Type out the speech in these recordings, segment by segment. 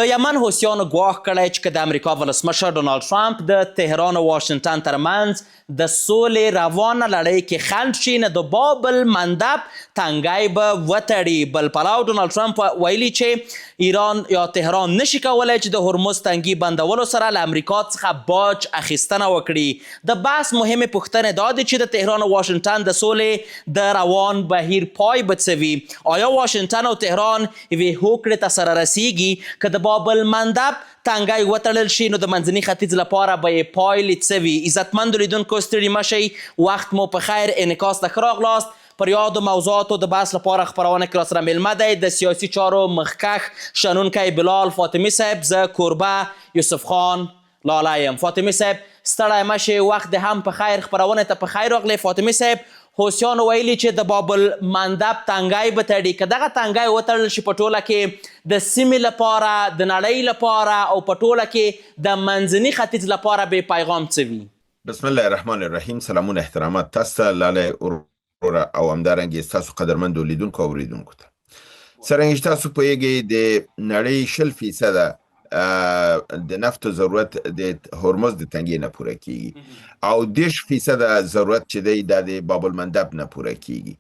د یمن حوثیانو ګواښ کړی چې که د امریکا ولسمشر ډونالډ ټرامپ د تهران او واشنګټن ترمنځ د سولې روانه لړۍ کې خنډ شي نو د باب المندب تنګی به وتړي. بل پلو ډونالډ ټرامپ ویلي چې ایران یا تهران نشي کولی چې د هرمز تنګي بندولو سره له امریکا څخه باج اخیستنه وکړي. د بحث مهمې پوښتنې دا دي چې د تهران او واشنګټن د سولې د روان بهیر پای به څه وي. آیا واشنګټن او تهران یوې هوکړې ته سره رسیږي؟ که د باب المندب تنګی وتړل شي نو د منځني ختیځ لپاره به یې پایلې څه وي؟ عزتمندو لیدونکو ستړي مه شئ، وخت مو په خیر. انعکاس ته ښه راغلاست. پر یادو موضوعاتو د بحث لپاره خپرونه کې راسره میلمه دی د سیاسي چارو مخکښ شنونکی بلال فاطمي صاحب، زه کوربه یوسف خان لاله یم. فاطمي صاحب ستړی مه شئ، وخت د هم په خیر. خپرونې ته په خیر راغلی. فاطمي صاحب، حوثیانو ویلي چې د باب المندب تنګی به تړي. که دغه تنګی وتړل شي په ټوله کې د سیمې لپاره، د نړۍ لپاره او په ټوله کې د منځني ختیځ لپاره به پیغام څه وي؟ بسم الله الرحمن الرحیم. سلامونه احترامات تاسو ته لاله وروره او همدارنګې ستاسو قدرمندو لیدونکو او اورېدونکو ته. څرنګه چې تاسو پوهیږئ د نړۍ 60% د نفتو ضرورت د هرمز د تنګي نه پوره کیږي او 10% ضرورت چې دی د باب المندب نه پوره کیږي.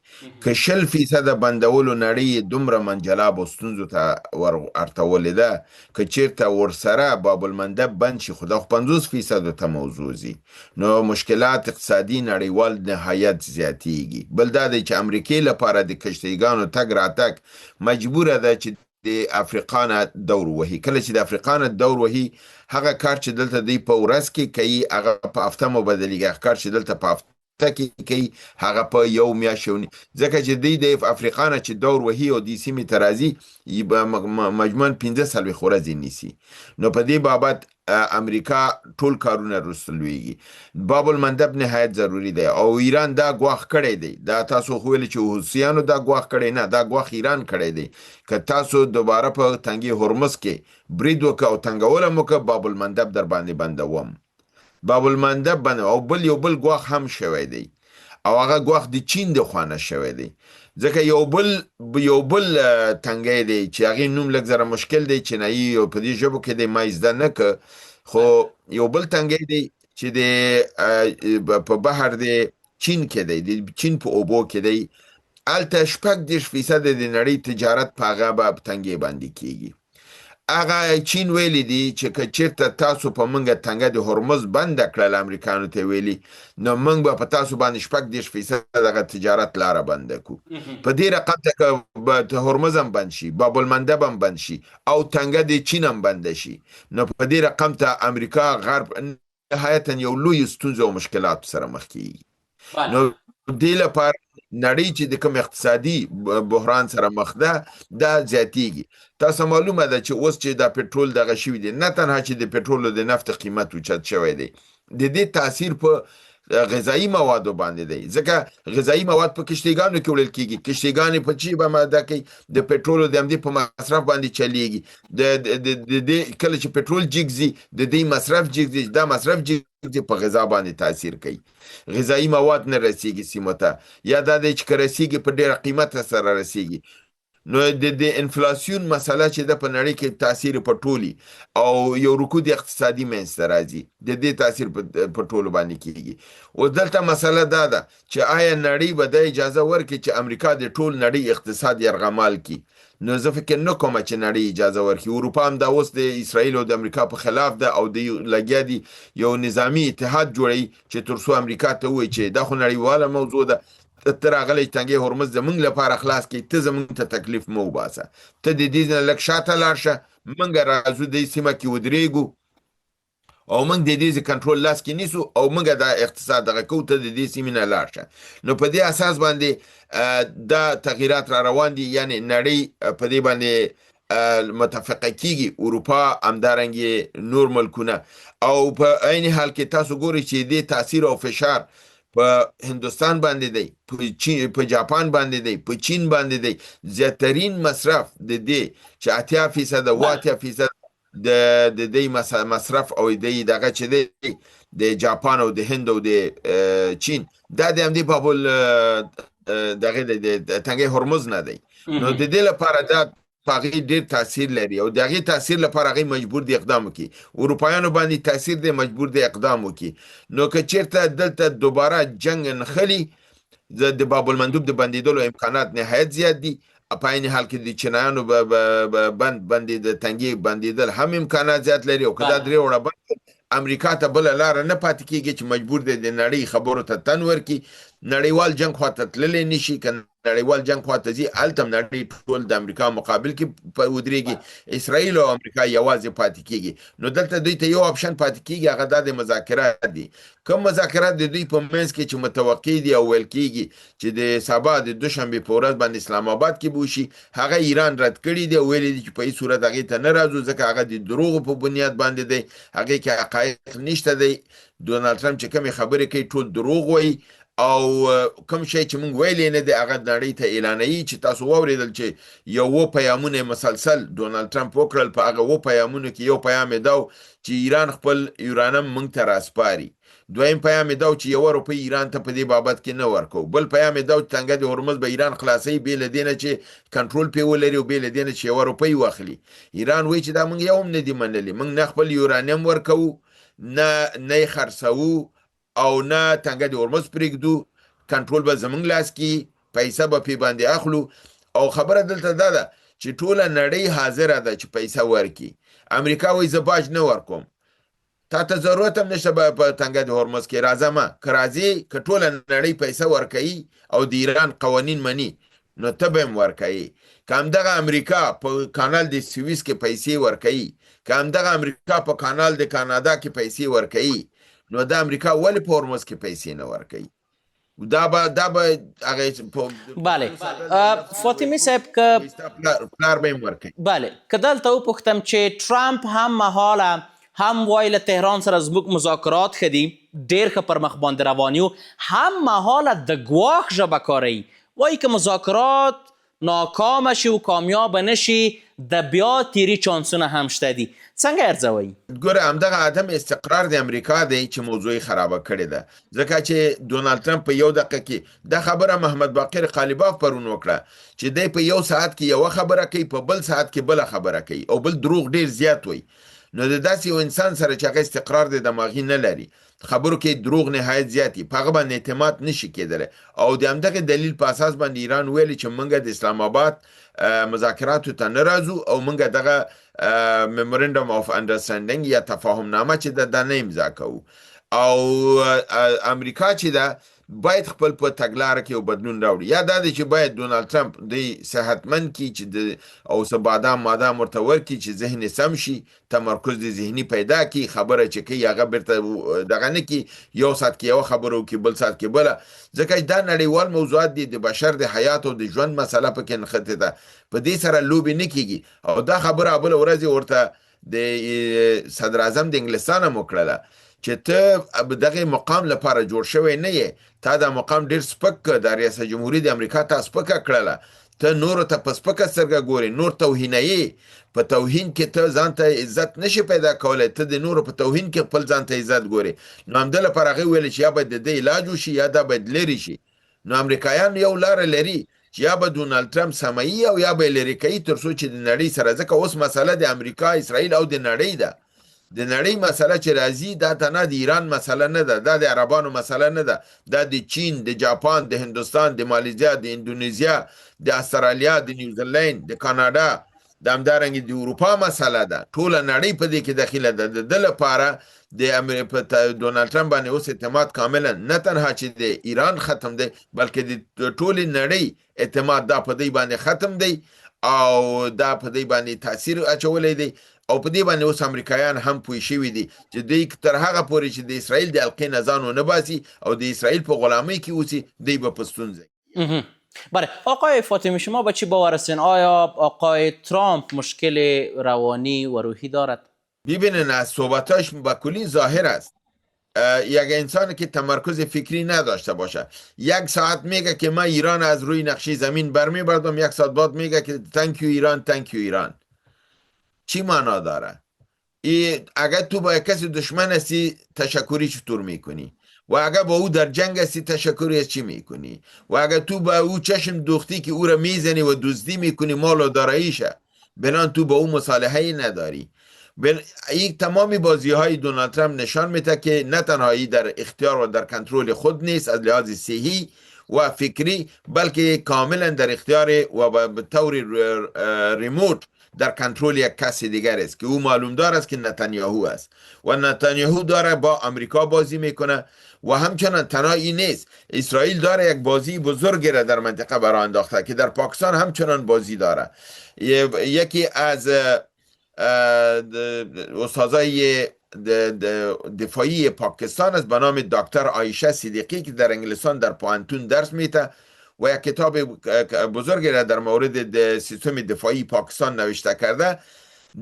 که 60% بندولو نړۍ دومره منجلاب او ستونزو ته ورتولې ده، که چیرته ورسره باب المندب بند شي خو دا 50% ته موضوع ځي نو مشکلات اقتصادي نړیوال نهایت زیاتیږي. بل دا دی چې امریکې لپاره د کشتیګانو تګ راتګ مجبوره ده چې د افریقا نه دور وهي. کله چې د افریقا نه دور وهي هغه کار چې دلته دی په ورځ کې کوي هغه په هفته مبدلیږي، هغه کار چې دلته په هفته کې کوي هغه په یو میاشت ونی. ځکه چې دی د افریقا نه چې دور وهي او د سیمې ته راځي مجموعاً 15 ورځې نیسي. نو په دې بابت امریکا ټول کارونه رسلويږي. باب المندب نهایت ضروری دی او ایران دا ګواښ کړی دی. دا تاسو خو ویل چې حوثیانو دا ګواښ کړی نه، دا ګواښ ایران کړی دی. که تاسو دوباره په تنګي هرمز کې برید وکړه او تنګوله مو که باب المندب در باندې بندوم. باب المندب بند او بل یو بل ګواښ هم شوی دی او هغه ګواښ د چین د خوانه شوی دی. ځکه یو بل تنګی دی چې هغې نوم لږ زره مشکل دی، چینایي او په دې ژبو کې دی ما زده نه که، خو یو بل تنګی دی چې د په بحر د چین کې دی، د چین په اوبو کې دی. هلته 60% د نړۍ تجارت په هغه به تنګی باندې کیږي. هغه چین ویلی دی چې که چیرته تاسو په منګه تنګه د هرمز بند کړل، امریکانو ته ویلی نو منګ به په تاسو باندې 60% دغه تجارت لاره بند کو. په دې رقم ته که هرمز هم بند شي، باب المندب هم بند شي او تنګه د چین هم بند شي نو په دې رقم ته امریکا غرب نهایتا یو لوی ستونزه او مشکلات سره مخ کیږي. نو دې لپاره نړۍ چې د کوم اقتصادي بحران سره مخ ده دا زیاتیږي. تاسو معلومه ده چې اوس چې د پټرول دغه شوي دی، نه تنها چې د پټرول د نفت قیمت اوچت شوی دی، د دې تاثیر په غذایی موادو باندې دی. ځکه غذایی مواد په کشتیګانو کې وړل کیږي. کشتیګانې په چی به ماده کوي؟ د پټرول د همدې په مصرف باندې چلیږي. د کله چې پټرول جګځي د دې مصرف جګځي، دا مصرف جګځي په غذا باندې تاثیر کوي. غذایی مواد نه رسیږي سیمو ته، یا دا دی چې که رسیږي په ډېره قیمت سره رسیږي. نو د انفلاسیون مسله چې ده په نړۍ کې تاثیر په ټولي او یو رکود اقتصادي منځته راځي، د دې تاثیر په ټولو باندې کیږي. او دلته مسله دا ده چې آیا نړۍ به د اجازه ورکړي چې امریکا د ټول نړۍ اقتصاد یرغمال کړي؟ نو زه فکر نه کوم چې نړۍ اجازه ورکړي. اروپا هم دا اوس د اسرائیل او د امریکا په خلاف ده او د لګیا دي یو نظامی اتحاد جوړوي چې تر څو امریکا ته ووایي چې دا خو نړیواله موضوع ده، ته راغلی تنګی هرمز زمونږ لپاره خلاص کړي، ته زمونږ ته تکلیف مه وباسه، ته د دې نه لږ شاته لاړ شه، موږ راځو دې سیمه کې ودرېږو او موږ د دې کنټرول لاس کې نیسو او موږ دا اقتصاد دغه کوو، ته د دې سیمې نه لاړ شه. نو په دې اساس باندې دا تغییرات را روان دي. یعنی نړۍ په دې باندې متفقه کیږي، اروپا همدارنګې نور ملکونه، او په عین حال کې تاسو ګورئ چې دې تاثیر او فشار په هندوستان باندې دی، په جاپان باندې دی، په چین باندې دی. زیاترین مصرف د دې چې 80% او 80% د دې مصرف او دغه چې دی د جاپان او د هند او د چین، دا د همدې بابل دغه د تنګي هرمز نه دی. نو د دې لپاره دا په هغې ډېر تاثیر لري او د هغې تاثیر لپاره هغې مجبور دي اقدام وکړي. اروپایانو باندې تاثیر دی، مجبور دی اقدام وکړي. نو که چېرته دلته دوباره جنګ نښلي، د باب المندوب د بندېدلو امکانات نهایت زیات دي. په عین حال کې د چینایانو باندې د تنګي بندېدل هم امکانات زیات لري. او که دا درې وړه بند امریکا ته بله لاره نه پاتې کېږي چې مجبور دی د نړۍ خبرو ته تن ورکړي، نړیوال جنګ خواته تللی نشي. که نړیوال جنګ خواته ځي، هلته هم نړۍ ټول د امریکا مقابل کې ودرېږي، اسرائیل او امریکا یوازې پاتې کېږي. نو دلته دوی ته یو آپشن پاتې کېږي، هغه دا د مذاکرات دي. کوم مذاکرات د دوی په منځ کې چې متوقع دي او ویل کېږي چې د سبا د دوشنبې په ورځ باندې اسلام آباد کې به وشي، هغه ایران رد کړي دي او ویلي دي چې په هېڅ صورت هغې ته نه راځو، ځکه هغه د دروغو په بنیاد باندې دی، هغې کې حقایق نشته دی. ډونالډ ټرمپ چې کومې خبرې کوي ټول دروغ وایي، او کوم شی چې موږ ویلی نه دی هغه نړۍ ته اعلانوي. چې تاسو واورېدل چې یو پیامونه مسلسل ډونالډ ټرمپ وکړل، په هغه پیامونو کې یو پیام یې دا چې ایران خپل یورانیم موږ ته راسپاري. دویم پیام یې دا چې 1 روپۍ ایران ته په دې بابت کې نه ورکوو. بل پیام یې دا چې تنګه د هرمز به ایران خلاصوي، بې له دې نه چې کنټرول پرې ولري او بې له دې نه چې 1 روپۍ واخلي. ایران وایي چې دا موږ یو هم نه دي منلي، موږ نه خپل یورانیم ورکوو، نه یې خرڅوو او نه تنګه د هرمز پرېږدو، کنټرول به زمونږ لاس کې، پیسه به پې باندې اخلو. او خبره دلته دا ده چې ټوله نړۍ حاضره ده چې پیسه ورکړي. امریکا وایي زه باج نه ورکوم، تا ته ضرورت هم نشته په تنګه د هرمز کې، راځه ما. که راځې، که ټوله نړۍ پیسه ورکوي او د ایران قوانین مني، نو ته به هم ورکوي. که همدغه امریکا په کانال د سویس کې پیسې ورکوي، که همدغه امریکا په کانال د کانادا کې پیسې ورکوي، نو د امریکا ولې په هرمز کې پیسې نه ورکوي؟ دا به هغه بله فاطمه صاحب که پلار به هم ورکوي. بله که دلته وپوښتم چې ټرمپ هم مهاله هم وایي له تهران سره زموږ مذاکرات ښه دي، ډېر ښه پر مخ باندې روان یو، هم مهاله د ګواښ ژبه کاروي، وایي که مذاکرات ناکامه شي و کامیاب نشي، د بیا تیری چانسونه هم شته دي. څنګه ارزوئ؟ ګوره، همدغه عدم استقرار د امریکا دی چې موضوع خرابه کړې ده. ځکه چې ډونالډ ټرمپ په یو دقیقه کې دا خبره محمد باقر قالیباف پرون وکړه چې دی په یو ساعت کې یوه خبره کوي، په بل ساعت کې بله خبره کوي او بل دروغ ډیر زیات وي. نو د داسې یو انسان سره چې هغه استقرار د دماغي نه لري، خبرو کې دروغ نهایت زیاتی، په هغه باندې اعتماد نشي کېدلی. او د همدغه دلیل په اساس باندې ایران ویلي چې موږ د اسلام آباد مذاکراتو ته نه راځو او موږ دغه میمورندم اف انډرستانډینګ یا تفاهم نامه چې دا نه امضا کوو. او امریکا چې ده باید خپل په تګلاره کې یو بدلون راوړي. یا دا دی چې باید ډونالډ ټرمپ دوی صحتمند کړي چې او څه بادام مادام ورته ورکړي چې ذهن سم شي، تمرکز د ذهني پیدا کړي، خبره چې کوي هغه بیرته دغه نه کړي، یو ساعت کې یوه خبره وکړي، بل ساعت کې بله. ځکه دا نړیوال موضوعات دي، د بشر د حیات او د ژوند مسله پکې نښتې ده، په دې سره لوبې نه کېږي. او دا خبره بله ورځ ورته د صدر اعظم د انګلستان هم وکړله چې ته دغه مقام لپاره جوړ شوی نه یې، تا دا مقام ډیر سپک کړ، د ریاست جمهوریت د امریکا تا سپکه کړله، ته نورو ته په سپکه سترګه ګورې، نور توهینوي. په توهین کې ته ځان ته عزت نشي پیدا کولی، ته د نورو په توهین کې خپل ځان ته عزت ګورې. نو همدې لپاره هغې ویلې چې یا باید د دې علاج وشي یا دا باید لرې شي. نو امریکایان یو لاره لري چې یا به ډونالډ ټرمپ سموي او یا به یې لرې کوي، تر څو چې د نړۍ سره، ځکه اوس مسله د امریکا، اسرائیل او د نړۍ ده. د نړۍ مسله چې راځي دا تنها د ایران مسله نه ده، دا د عربانو مسله نه ده، دا د چین، د جاپان، د هندوستان، د مالیزیا، د اندونیزیا، د استرالیا، د نیوزیلند، د کاناډا، د همدارنګه د اروپا مسله ده. ټوله نړۍ په دې کې داخله ده. د ده لپاره د ډونالډ ټرمپ باندې اوس اعتماد کاملا نه تنها چې د ایران ختم دی، بلکې د ټولې نړۍ اعتماد دا په دې باندې ختم دی او دا په دې باندې تاثیر اچولی دی. او په دې باندې اوس امریکایان هم پوه شوي دي چې دوی تر هغه پورې چې د اسرائیل د حلقې نه ځان ونه باسي او د اسرائیل په غلامۍ کې اوسي، دوی به په ستونزه. بله آقای فاطمی، شما به چی باور هستین؟ آیا آقای ترامپ مشکل روانی و روحی دارد؟ ببینن از صحبتاش به کلی ظاهر است یک انسانی که تمرکز فکری نداشته باشه. یک ساعت میگه که من ایران از روی نقشه زمین برمی‌بردم، یک ساعت بعد میگه که تانکیو ایران، تانکیو ایران. چی معنا داره؟ اگر تو با کسی دشمن هستی تشکری چطور میکنی؟ و اگر با او در جنگ هستی تشکری از چی میکنی؟ و اگر تو با او چشم دوختی که او را میزنی و دزدی میکنی مال و داراییشه، بنان تو با اون مصالحه نداری. این تمامی بازی های دونالد ترامپ نشان میده که نه تنهایی در اختیار و در کنترل خود نیست از لحاظ صحی و فکری، بلکه کاملا در اختیار و به طور ریموت در کنترل یک کسی دیگر است که او معلوم دار است که نتانیاهو است و نتانیاهو داره با امریکا بازی میکنه. و همچنان تنهایی نیست، اسرائیل داره یک بازی بزرگی را در منطقه برای انداخته که در پاکستان همچنان بازی داره. یکی از استادای دفاعی پاکستان است به نام دکتر عایشه صدیقی که در انگلستان در پوهنتون درس میده و یک کتاب بزرگی را در مورد سیستم دفاعی پاکستان نوشته کرده.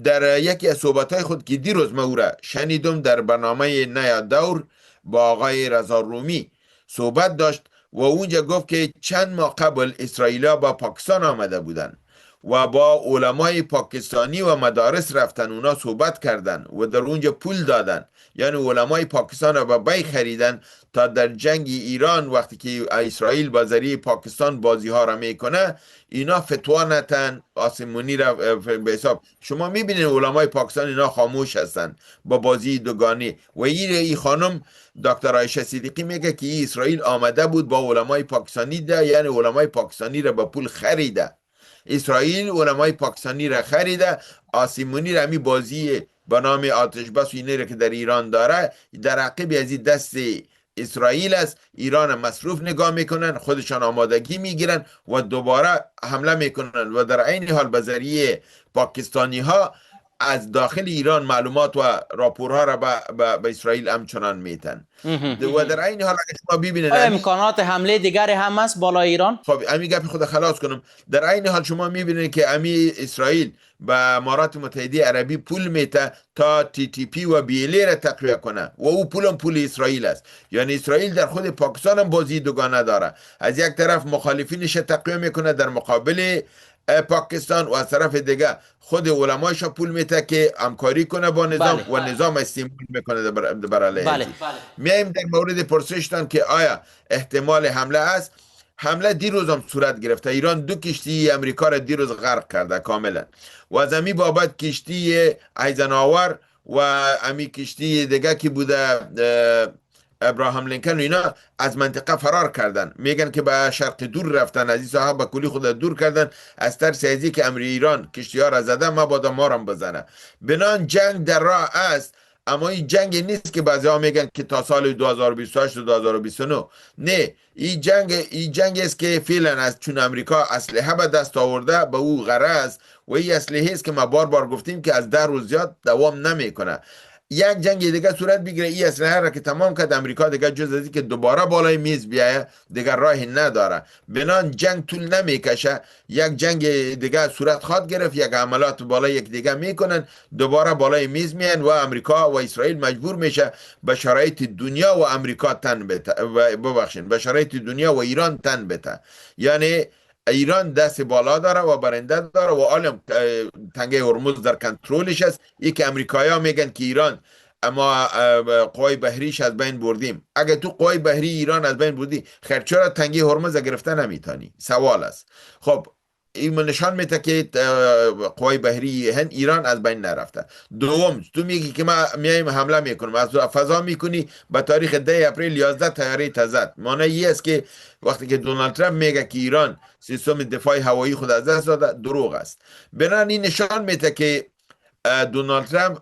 در یکی از صحبتهای خود که دیروز ما او را شنیدم در برنامه نیا دور با آقای رضا رومی صحبت داشت و اونجا گفت که چند ماه قبل اسرائیلیا با پاکستان آمده بودن و با علمای پاکستانی و مدارس رفتن، اونا صحبت کردن و در اونجا پول دادن، یعنی علمای پاکستان را به بی خریدن تا در جنگ ایران وقتی که اسرائیل با ذریعه پاکستان بازی ها را میکنه اینا فتوا نتن آسمونی را به حساب. شما میبینید علمای پاکستان اینا خاموش هستن با بازی دوگانی. و این خانم دکتر عایشه صدیقی میگه که اسرائیل آمده بود با علمای پاکستانی ده، یعنی علمای پاکستانی را با پول خریده. اسرائیل علمای پاکستانی را خریده، آسیمونی را، همی بازی به نام آتش بس و اینه را که در ایران داره در عقب از این دست اسرائیل است. ایران مصروف نگاه میکنن، خودشان آمادگی میگیرن و دوباره حمله میکنن و در عین حال به ذریعه پاکستانی ها از داخل ایران معلومات و راپورها را به اسرائیل همچنان میتن. و در این حال اگه شما ببینید امکانات حمله دیگری هم هست بالای ایران. خب امی گپ خود خلاص کنم. در این حال شما میبینید که امی اسرائیل به امارات متحده عربی پول میته تا تی تی پی و بیلی را تقویه کنه و او پول اسرائیل است. یعنی اسرائیل در خود پاکستان هم بازی دوگانه داره، از یک طرف مخالفینش تقویه میکنه در مقابل پاکستان و از طرف دیگه خود علمایش پول میته که همکاری کنه با نظام. بله. و نظام استیمول میکنه برای بله. میایم در مورد پرسشتان که آیا احتمال حمله است. حمله دیروز هم صورت گرفته. ایران 2 کشتی امریکا را دیروز غرق کرده کاملا و از امی بابت کشتی ایزنهاور و امی کشتی دیگه که بوده ابراهام لینکن و اینا از منطقه فرار کردن. میگن که به شرق دور رفتن، از این ساحه به کلی خود دور کردن از ترس از اینکه ایران کشتی ها را زده مبادا ما را بزنه. بنان جنگ در راه است، اما این جنگ نیست که بعضی ها میگن که تا سال 2028 و 2029. نه، این جنگ است که فعلا از چون امریکا اسلحه به دست آورده به او غرض و این اسلحه است که ما بار گفتیم که از 10 روز زیاد دوام نمیکنه. یک جنگ دیگه صورت بگیره، این اسلحه را که تمام کرد امریکا دیگه جز از که دوباره بالای میز بیایه دیگه راهی نداره. بنان جنگ طول نمیکشه، یک جنگ دیگه صورت خواد گرفت، یک عملات بالای یک دیگه میکنن، دوباره بالای میز میان و امریکا و اسرائیل مجبور میشه به شرایط دنیا و امریکا تن بده، ببخشید به شرایط دنیا و ایران تن بده. یعنی ایران دست بالا داره و برنده داره و عالم تنگه هرمز در کنترلش است. ای که امریکایی ها میگن که ایران اما قوای بحریش از بین بردیم. اگه تو قوای بحری ایران از بین بردی، خیر چرا تنگه هرمز گرفته نمیتونی؟ سوال است. خب این نشان میده که قوای بحری هند ایران از بین نرفته. دوم، تو میگی که ما میایم حمله میکنیم، از فضا میکنی به تاریخ 10 اپریل 11 طیاره تزد. معنی این است که وقتی که دونالد ترامپ میگه که ایران سیستم دفاع هوایی خود از دست داده، دروغ است. بنابراین این نشان میده که دونالد ترامپ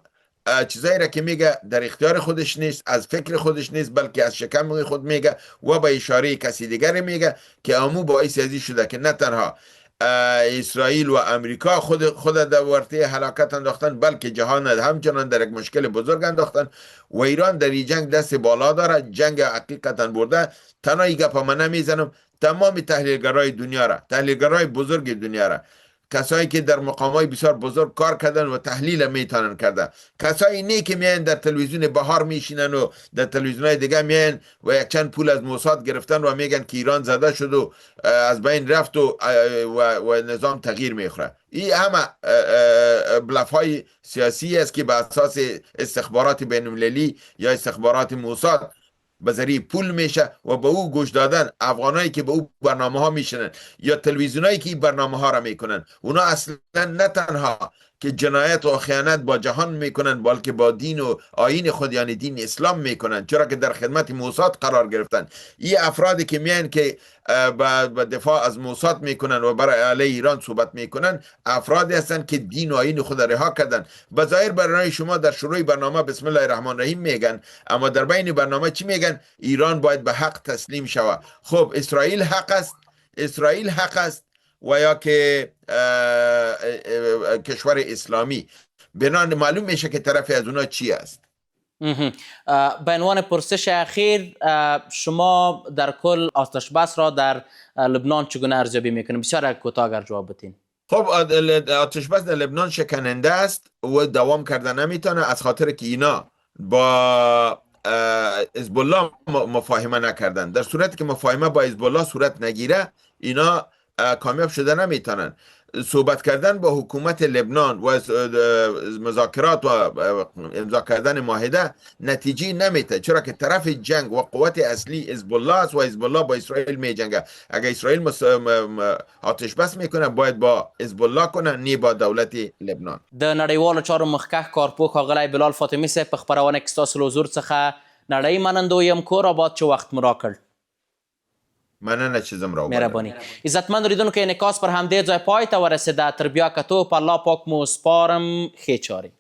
چیزایی را که میگه در اختیار خودش نیست، از فکر خودش نیست، بلکه از شکم خود میگه و با اشاره کسی دیگری میگه که امو باعث ازی شده که نه تنها اسرائیل و امریکا خود در ورطه هلاکت انداختن، بلکه جهان همچنان در یک مشکل بزرگ انداختن و ایران در این جنگ دست بالا داره. جنگ حقیقتا برده. تنها گپ من نمیزنم، تمام تحلیلگرای دنیا را، تحلیلگرای بزرگ دنیا را، کسایی که در مقامای بسیار بزرگ کار کردن و تحلیل میتونن کرده، کسایی نه که میان در تلویزیون بهار میشینن و در تلویزیونای دیگه میان و یک چند پول از موساد گرفتن و میگن که ایران زده شد و از بین رفت و نظام تغییر میخوره. این همه بلف های سیاسی است که به اساس استخبارات بین المللی یا استخبارات موساد به ذریعه پول میشه و به او گوش دادن افغانایی که به او برنامه ها میشنن یا تلویزیونایی که این برنامه ها را میکنن، اونا اصلا نه تنها که جنایت و خیانت با جهان میکنن بلکه با دین و آیین خود یعنی دین اسلام میکنن، چرا که در خدمت موساد قرار گرفتن. این افرادی که میان که به دفاع از موساد میکنن و برای علیه ایران صحبت میکنن، افرادی هستن که دین و آیین خود رها کردن. بظاهر برای شما در شروع برنامه بسم الله الرحمن الرحیم میگن، اما در بین برنامه چی میگن؟ ایران باید به حق تسلیم شود. خب اسرائیل حق است، اسرائیل حق است و یا که کشور اسلامی، بنان معلوم میشه که طرف از اونا چی است. به عنوان پرسش اخیر، شما در کل آتش بس را در لبنان چگونه ارزیابی میکنید؟ بسیار کوتاه اگر جواب بدین. خب آتش بس در لبنان شکننده است و دوام کرده نمیتونه، از خاطر که اینا با حزب الله مفاهمه نکردن. در صورتی که مفاهمه با حزب الله صورت نگیره، اینا کامیاب شده نمیتونن. صحبت کردن با حکومت لبنان و مذاکرات و امضا کردن معاهده نتیجه نمیده، چرا که طرف جنگ و قوت اصلی حزب الله است و حزب الله با اسرائیل میجنگه. اگر اسرائیل آتش بس میکنه باید با حزب الله کنه، نه با دولت لبنان. د نړیوالو چارو مخکښ کارپوه ښاغلی بلال فاطمي صاحب، په خپرونه کې ستاسو له حضور څخه نړۍ منندوی یم. کور آباد چې وخت مو راکړ. مننه چې زم راوبلم. مهرباني. عزتمند اوریدونکو، انعکاس پر همدې ځای پای ته ورسېده. تر بیا کتو په الله پاک مو سپارم. ښې چارې.